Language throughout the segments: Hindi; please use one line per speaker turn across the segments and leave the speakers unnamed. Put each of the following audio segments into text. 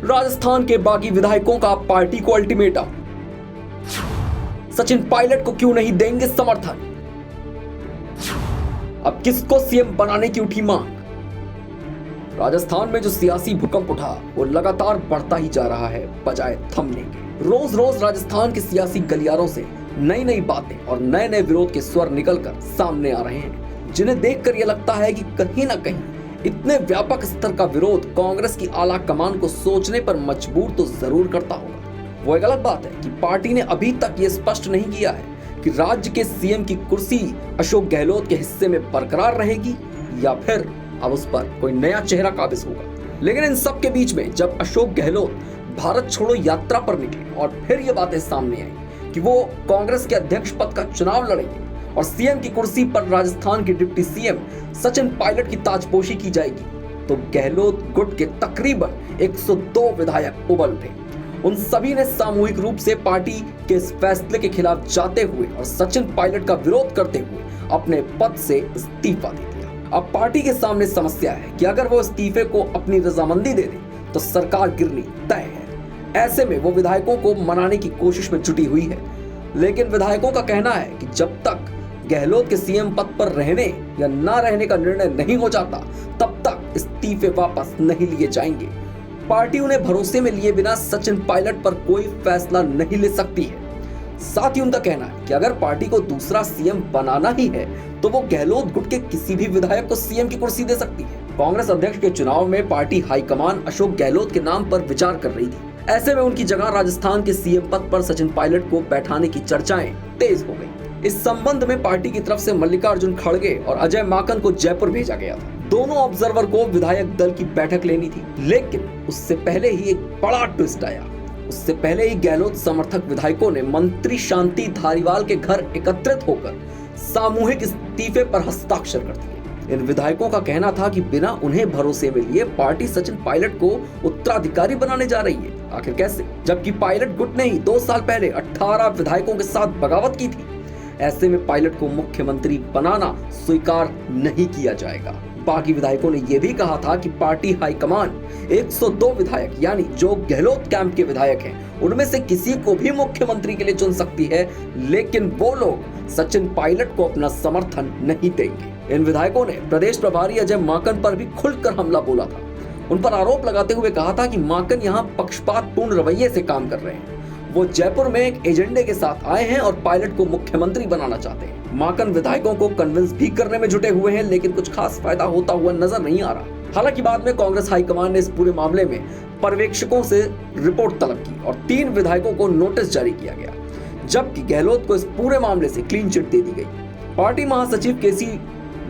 राजस्थान के बागी विधायकों का पार्टी को अल्टीमेटम। सचिन पायलट को क्यों नहीं देंगे समर्थन? अब किसको सीएम बनाने की उठी मांग? राजस्थान में जो सियासी भूकंप उठा वो लगातार बढ़ता ही जा रहा है बजाय थमने के। रोज रोज राजस्थान के सियासी गलियारों से नई नई बातें और नए नए विरोध के स्वर निकलकर सामने आ रहे हैं, जिन्हें देखकर यह लगता है कि कहीं ना कहीं इतने व्यापक स्तर का विरोध कांग्रेस की आला कमान को सोचने पर मजबूर तो जरूर करता होगा। वो एक अलग बात है कि पार्टी ने अभी तक ये स्पष्ट नहीं किया है कि राज्य के सीएम की कुर्सी अशोक गहलोत के हिस्से में बरकरार रहेगी या फिर अब उस पर कोई नया चेहरा काबिज होगा। लेकिन इन सब के बीच में जब अशोक गहलोत भारत छोड़ो यात्रा पर निकले और फिर ये बातें सामने आई कि वो कांग्रेस के अध्यक्ष पद का चुनाव लड़ेंगे और सीएम की कुर्सी पर राजस्थान के डिप्टी सीएम सचिन पायलट की ताजपोशी की जाएगी, तो गहलोत गुट के तकरीबन 102 विधायक उबल उठे। उन सभी ने सामूहिक रूप से पार्टी के इस फैसले के खिलाफ जाते हुए और सचिन पायलट का विरोध करते हुए अपने पद से इस्तीफा दे दिया। अब पार्टी के सामने समस्या है कि अगर वो इस्तीफे को अपनी रजामंदी दे दे तो सरकार गिरनी तय है। ऐसे में वो विधायकों को मनाने की कोशिश में जुटी हुई है, लेकिन विधायकों का कहना है कि जब तक गहलोत के सीएम पद पर रहने या ना रहने का निर्णय नहीं हो जाता तब तक इस्तीफे वापस नहीं लिए जाएंगे। पार्टी उन्हें भरोसे में लिए बिना सचिन पायलट पर कोई फैसला नहीं ले सकती है। साथ ही उनका कहना है कि अगर पार्टी को दूसरा सीएम बनाना ही है तो वो गहलोत गुट के किसी भी विधायक को सीएम की कुर्सी दे सकती है। कांग्रेस अध्यक्ष के चुनाव में पार्टी हाईकमान अशोक गहलोत के नाम पर विचार कर रही थी। ऐसे में उनकी जगह राजस्थान के सीएम पद पर सचिन पायलट को बैठाने की चर्चाएं तेज हो गई। इस संबंध में पार्टी की तरफ से मल्लिकार्जुन खड़गे और अजय माकन को जयपुर भेजा गया था। दोनों ऑब्जर्वर को विधायक दल की बैठक लेनी थी, लेकिन उससे पहले ही एक बड़ा ट्विस्ट आया। उससे पहले ही गहलोत समर्थक विधायकों ने मंत्री शांति धारीवाल के घर एकत्रित होकर सामूहिक इस्तीफे पर हस्ताक्षर कर दिए। इन विधायकों का कहना था कि बिना उन्हें भरोसे में लिए पार्टी सचिन पायलट को उत्तराधिकारी बनाने जा रही है। आखिर कैसे, जबकि पायलट गुट ने ही 2 साल पहले 18 विधायकों के साथ बगावत की थी। ऐसे में पायलट को मुख्यमंत्री बनाना स्वीकार नहीं किया जाएगा। बाकी विधायकों ने यह भी कहा था कि पार्टी हाईकमान 102 विधायक यानी जो गहलोत कैंप के विधायक हैं उनमें से किसी को भी मुख्यमंत्री के लिए चुन सकती है, लेकिन वो लोग सचिन पायलट को अपना समर्थन नहीं देंगे। इन विधायकों ने प्रदेश प्रभारी अजय माकन पर भी खुलकर हमला बोला था। उन पर आरोप लगाते हुए कहा था कि माकन यहाँ पक्षपातपूर्ण रवैये से काम कर रहे हैं। वो जयपुर में एक एजेंडे के साथ आए हैं और पायलट को मुख्यमंत्री बनाना चाहते हैं। माकन विधायकों को कन्विंस भी करने में जुटे हुए हैं, लेकिन कुछ खास फायदा होता हुआ नजर नहीं आ रहा। हालांकि बाद में कांग्रेस हाईकमान ने इस पूरे मामले में पर्यवेक्षकों से रिपोर्ट तलब की और 3 विधायकों को नोटिस जारी किया गया, जबकि गहलोत को इस पूरे मामले से क्लीन चिट दे दी गई। पार्टी महासचिव केसी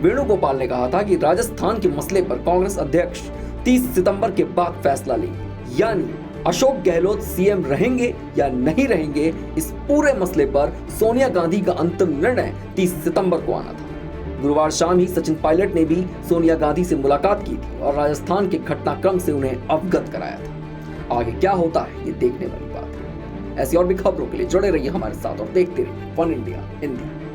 वेणुगोपाल ने कहा था कि राजस्थान के मसले पर कांग्रेस अध्यक्ष 30 सितंबर के बाद फैसला लेंगे, यानी अशोक गहलोत सीएम रहेंगे या नहीं रहेंगे, इस पूरे मसले पर सोनिया गांधी का अंतिम निर्णय 30 सितंबर को आना था। गुरुवार शाम ही सचिन पायलट ने भी सोनिया गांधी से मुलाकात की थी और राजस्थान के घटनाक्रम से उन्हें अवगत कराया था। आगे क्या होता है ये देखने वाली बात है। ऐसी और भी खबरों के लिए जुड़े रहिए हमारे साथ और देखते रहिए वन इंडिया हिंदी।